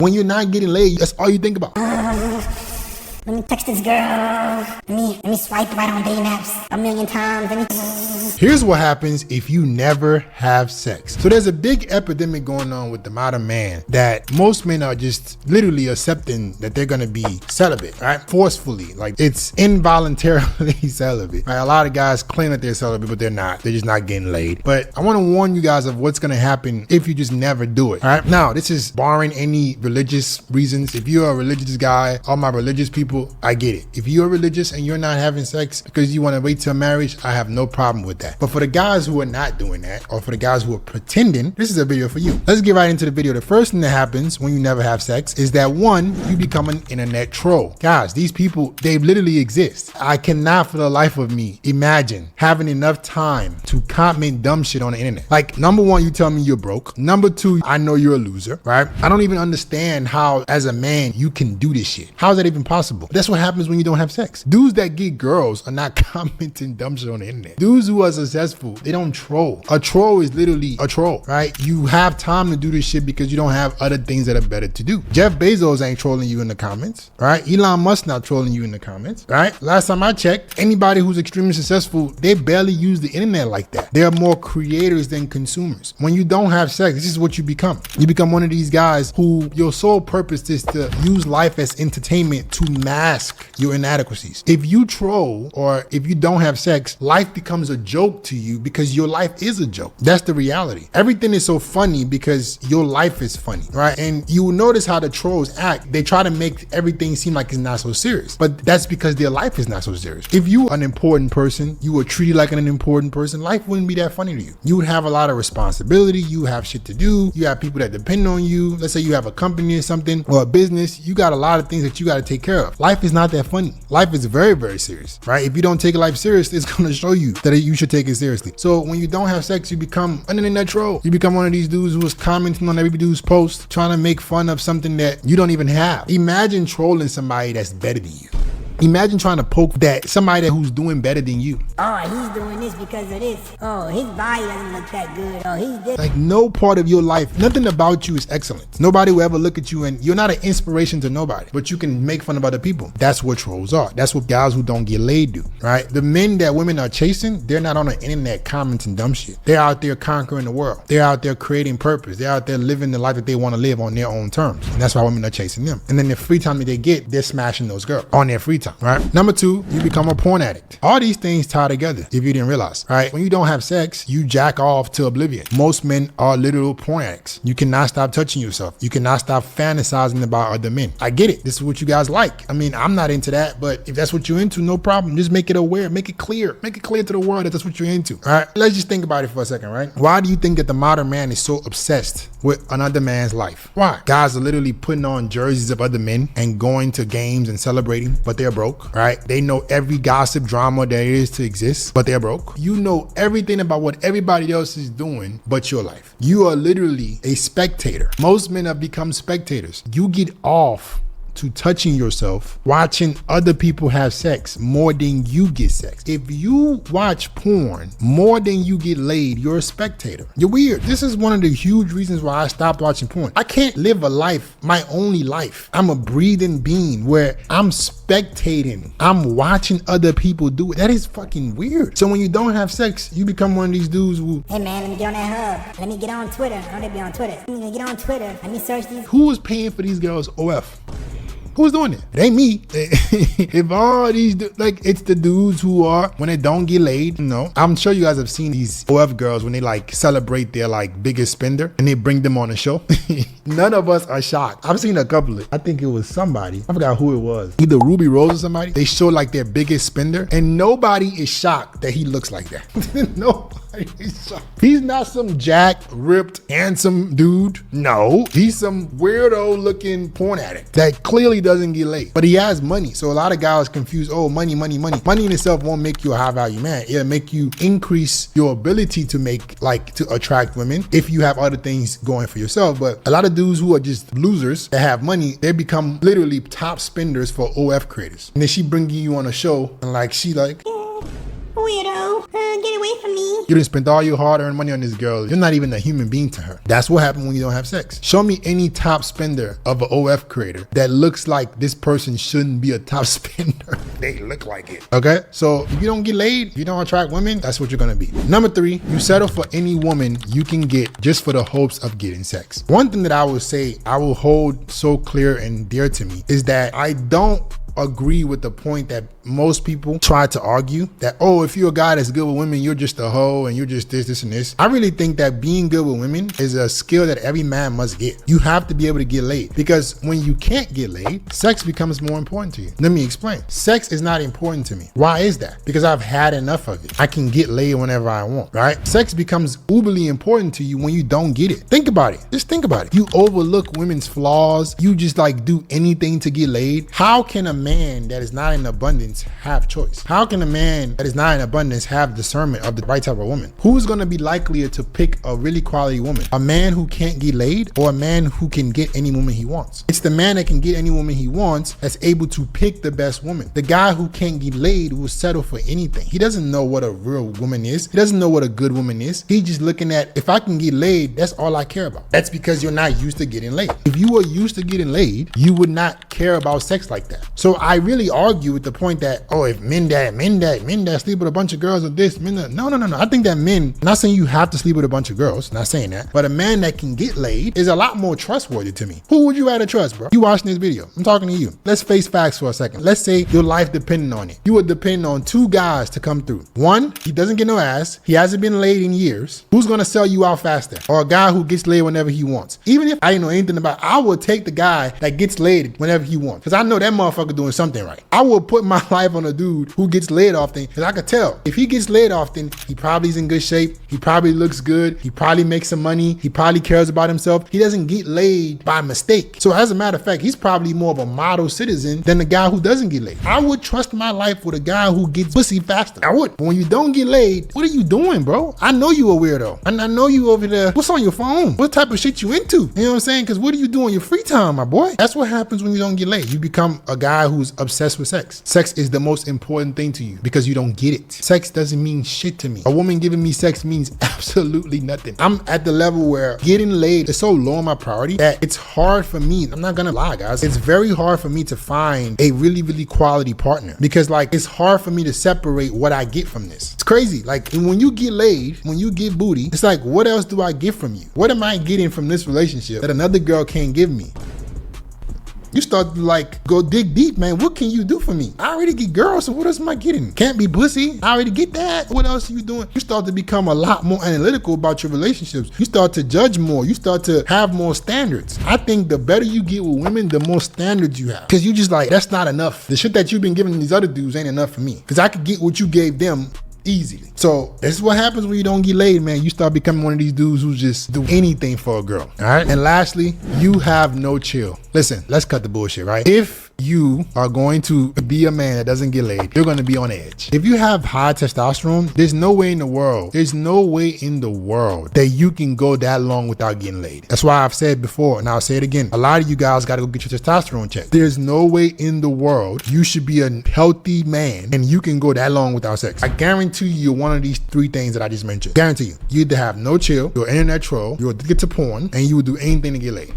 When you're not getting laid, that's all you think about. Let me text this girl. Let me swipe right on dating apps a million times. Here's what happens if you never have sex. So there's a big epidemic going on with the modern man that most men are just literally accepting that they're gonna be celibate, right? Forcefully, like it's involuntarily celibate. Right? A lot of guys claim that they're celibate, but they're not. They're just not getting laid. But I wanna warn you guys of what's gonna happen if you just never do it, all right? Now, this is barring any religious reasons. If you're a religious guy, all my religious people, I get it. If you're religious and you're not having sex because you wanna wait till marriage, I have no problem with that. But for the guys who are not doing that, or for the guys who are pretending, this is a video for you. Let's get right into the video. The first thing that happens when you never have sex is that one, you become an internet troll. Guys, these people, they literally exist. I cannot for the life of me imagine having enough time to comment dumb shit on the internet. Like, number one, you tell me you're broke. Number two, I know you're a loser, right? I don't even understand how, as a man, you can do this shit. How is that even possible? That's what happens when you don't have sex. Dudes that get girls are not commenting dumb shit on the internet. Dudes who are successful, they don't troll. A troll is literally a troll, right? You have time to do this shit because you don't have other things that are better to do. Jeff Bezos ain't trolling you in the comments, right? Elon Musk not trolling you in the comments, right? Last time I checked, anybody who's extremely successful, they barely use the internet like that. They are more creators than consumers. When you don't have sex, this is what you become. You become one of these guys who your sole purpose is to use life as entertainment to mask your inadequacies. If you troll or if you don't have sex, life becomes a joke to you because your life is a joke. That's the reality. Everything is so funny because your life is funny, right? And you will notice how the trolls act. They try to make everything seem like it's not so serious, but that's because their life is not so serious. If you are an important person, you were treated like an important person, life wouldn't be that funny to you. You would have a lot of responsibility. You have shit to do. You have people that depend on you. Let's say you have a company or something or a business. You got a lot of things that you got to take care of. Life is not that funny. Life is very, very serious, right? If you don't take life serious, it's going to show you that you should take it seriously. So when you don't have sex, you become an internet troll. You become one of these dudes who is commenting on every dude's post, trying to make fun of something that you don't even have. Imagine trolling somebody that's better than you. Imagine trying to poke that somebody who's doing better than you. Oh, he's doing this because of this. Oh, his body doesn't look that good. Oh, he's this. Like, no part of your life, nothing about you is excellent. Nobody will ever look at you and you're not an inspiration to nobody, but you can make fun of other people. That's what trolls are. That's what guys who don't get laid do, right? The men that women are chasing, they're not on the internet commenting dumb shit. They're out there conquering the world. They're out there creating purpose. They're out there living the life that they want to live on their own terms. And that's why women are chasing them. And then the free time that they get, they're smashing those girls on their free time, right? Number two, you become a porn addict. All these things tie together if you didn't realize, right? When you don't have sex, you jack off to oblivion. Most men are literal porn addicts. You cannot stop touching yourself. You cannot stop fantasizing about other men. I get it. This is what you guys like. I mean, I'm not into that, but if that's what you're into, no problem. Just make it aware. Make it clear. Make it clear to the world that that's what you're into, all right? Let's just think about it for a second, right? Why do you think that the modern man is so obsessed with another man's life? Why? Guys are literally putting on jerseys of other men and going to games and celebrating, but they're broke, right? They know every gossip drama there is to exist, but they're broke. You know everything about what everybody else is doing but your life. You are literally a spectator. Most men have become spectators. You get off to touching yourself, watching other people have sex more than you get sex. If you watch porn more than you get laid, you're a spectator. You're weird. This is one of the huge reasons why I stopped watching porn. I can't live a life, my only life. I'm a breathing being where I'm spectating. I'm watching other people do it. That is fucking weird. So when you don't have sex, you become one of these dudes who, hey man, let me get on that hub. Let me get on Twitter. I want to be on Twitter. Let me get on Twitter. Let me search these. Who is paying for these girls OF? Who's doing it? It ain't me. If all these, like, it's the dudes who are, when they don't get laid, you know. I'm sure you guys have seen these OF girls when they like celebrate their like biggest spender and they bring them on the show. None of us are shocked. I've seen a couple of, I think it was somebody, I forgot who it was. Either Ruby Rose or somebody. They show like their biggest spender and nobody is shocked that he looks like that. Nobody is shocked. He's not some jacked, ripped, handsome dude. No, he's some weirdo looking porn addict that clearly doesn't get laid, but he has money. So a lot of guys confuse, oh, money. Money in itself won't make you a high value man. It'll make you increase your ability to make, like, to attract women if you have other things going for yourself. But a lot of dudes who are just losers that have money, they become literally top spenders for OF creators. And then she bringing you on a show and like, she like, weirdo, get away away from me. You done spent all your hard-earned money on this girl. You're not even a human being to her. That's what happens when you don't have sex. Show me any top spender of an OF creator that looks like this person shouldn't be a top spender. They look like it. Okay? So if you don't get laid, if you don't attract women, that's what you're gonna be. Number 3, you settle for any woman you can get just for the hopes of getting sex. One thing that I will say, I will hold so clear and dear to me is that I don't agree with the point that most people try to argue that, oh, if you're a guy that's good with women, you're just a hoe and you're just this and this. I really think that being good with women is a skill that every man must get. You have to be able to get laid, because when you can't get laid, sex becomes more important to you. Let me explain. Sex is not important to me. Why is that? Because I've had enough of it. I can get laid whenever I want, right? Sex becomes uberly important to you when you don't get it. Think about it. Just think about it. You overlook women's flaws. You just like do anything to get laid. How can a man that is not in abundance have choice? How can a man that is not in abundance have discernment of the right type of woman? Who's going to be likelier to pick a really quality woman? A man who can't get laid, or a man who can get any woman he wants? It's the man that can get any woman he wants that's able to pick the best woman. The guy who can't get laid will settle for anything. He doesn't know what a real woman is. He doesn't know what a good woman is. He's just looking at, if I can get laid, that's all I care about. That's because you're not used to getting laid. If you were used to getting laid, you would not care about sex like that. So I really argue with the point that, oh, if men that sleep with a bunch of girls or this, men that, no. I think that men, not saying you have to sleep with a bunch of girls, not saying that, but a man that can get laid is a lot more trustworthy to me. Who would you rather trust, bro? You watching this video, I'm talking to you. Let's face facts for a second. Let's say your life depended on it. You would depend on 2 guys to come through. One, he doesn't get no ass. He hasn't been laid in years. Who's gonna sell you out faster? Or a guy who gets laid whenever he wants? Even if I didn't know anything about it, I would take the guy that gets laid whenever he wants, because I know that motherfucker doing something right. I will put my life on a dude who gets laid often, because I could tell if he gets laid often, he probably is in good shape. He probably looks good. He probably makes some money. He probably cares about himself. He doesn't get laid by mistake. So as a matter of fact, he's probably more of a model citizen than the guy who doesn't get laid. I would trust my life with a guy who gets pussy faster. I would. But when you don't get laid, what are you doing, bro? I know you a weirdo. And I know you over there. What's on your phone? What type of shit you into? You know what I'm saying? Because what do you do in your free time, my boy? That's what happens when you don't get laid. You become a guy who's obsessed with sex. Sex is the most important thing to you because you don't get it. Sex doesn't mean shit to me. A woman giving me sex means absolutely nothing. I'm at the level where getting laid is so low on my priority that it's hard for me. I'm not gonna lie, guys. It's very hard for me to find a really, really quality partner, because like it's hard for me to separate what I get from this. It's crazy. Like when you get laid, when you get booty, it's like, what else do I get from you? What am I getting from this relationship that another girl can't give me? You start to like go dig deep, man. What can you do for me? I already get girls, so what else am I getting? Can't be pussy. I already get that. What else are you doing? You start to become a lot more analytical about your relationships. You start to judge more. You start to have more standards. I think the better you get with women, the more standards you have. Because you just like, that's not enough. The shit that you've been giving these other dudes ain't enough for me. Because I could get what you gave them easily. So this is what happens when you don't get laid, man. You start becoming one of these dudes who just do anything for a girl. All right. And lastly, you have no chill. Listen, let's cut the bullshit, right? If you are going to be a man that doesn't get laid, you're going to be on edge. If you have high testosterone, there's no way in the world that you can go that long without getting laid. That's why I've said before, and I'll say it again, a lot of you guys got to go get your testosterone checked. There's no way in the world you should be a healthy man and you can go that long without sex. I guarantee you're one of these 3 things that I just mentioned. Guarantee you. You either have no chill, you're an internet troll, you're addicted to porn, and you will do anything to get laid.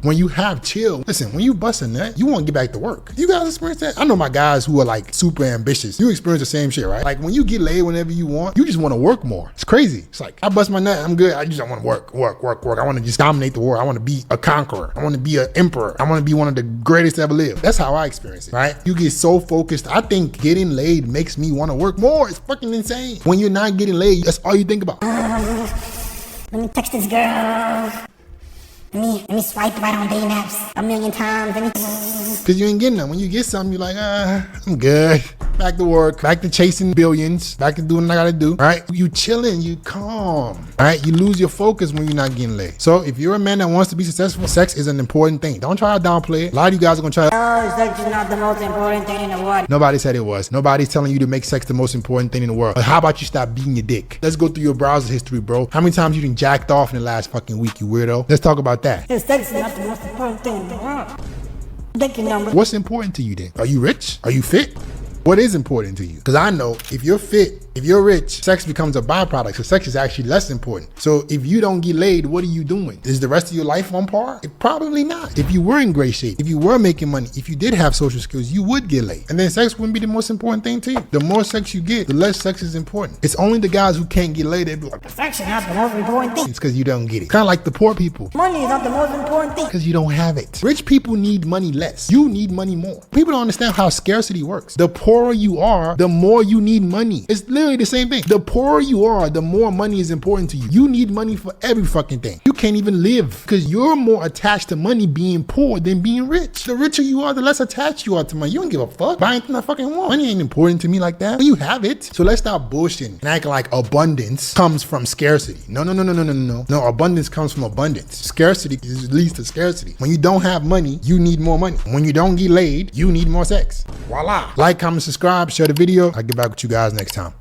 When you have chill, listen, when you bust a nut, you want to get back to work. You guys experience that? I know my guys who are like super ambitious. You experience the same shit, right? Like when you get laid whenever you want, you just want to work more. It's crazy. It's like, I bust my nut, I'm good. I just want to work. I want to just dominate the world. I want to be a conqueror. I want to be an emperor. I want to be one of the greatest to ever live. That's how I experience it, right? You get so focused. I think getting laid makes me want to work more. It's fucking insane. When you're not getting laid, that's all you think about. Let me text this girl. Let me swipe right on dating apps 1,000,000 times. Because you ain't getting them. When you get something, you're like, I'm good. Back to work, back to chasing billions, back to doing what I gotta do, right? You chilling, you calm, right? You lose your focus when you're not getting laid. So if you're a man that wants to be successful, sex is an important thing. Don't try to downplay it. A lot of you guys are gonna try to, sex is not the most important thing in the world. Nobody said it was. Nobody's telling you to make sex the most important thing in the world. But how about you stop beating your dick? Let's go through your browser history, bro. How many times you done jacked off in the last fucking week, you weirdo? Let's talk about that. Sex is not the most important thing in the world. What's important to you then? Are you rich? Are you fit? What is important to you? Because I know if you're fit If you're rich, sex becomes a byproduct. So sex is actually less important. So if you don't get laid, what are you doing? Is the rest of your life on par? Probably not. If you were in great shape, if you were making money, if you did have social skills, you would get laid. And then sex wouldn't be the most important thing to you. The more sex you get, the less sex is important. It's only the guys who can't get laid that be like, Sex is not the most important thing. it's because you don't get it. Kind of like the poor people. Money is not the most important thing. Because you don't have it. Rich people need money less. You need money more. People don't understand how scarcity works. The poorer you are, the more you need money. It's literally the same thing. The poorer you are, the more money is important to you. You need money for every fucking thing. You can't even live because you're more attached to money being poor than being rich. The richer you are, the less attached you are to money. You don't give a fuck. Buy anything I fucking want. Money ain't important to me like that. But you have it. So let's stop bullshitting and acting like abundance comes from scarcity. No. No, abundance comes from abundance. Scarcity leads to scarcity. When you don't have money, you need more money. When you don't get laid, you need more sex. Voila. Like, comment, subscribe, share the video. I'll get back with you guys next time.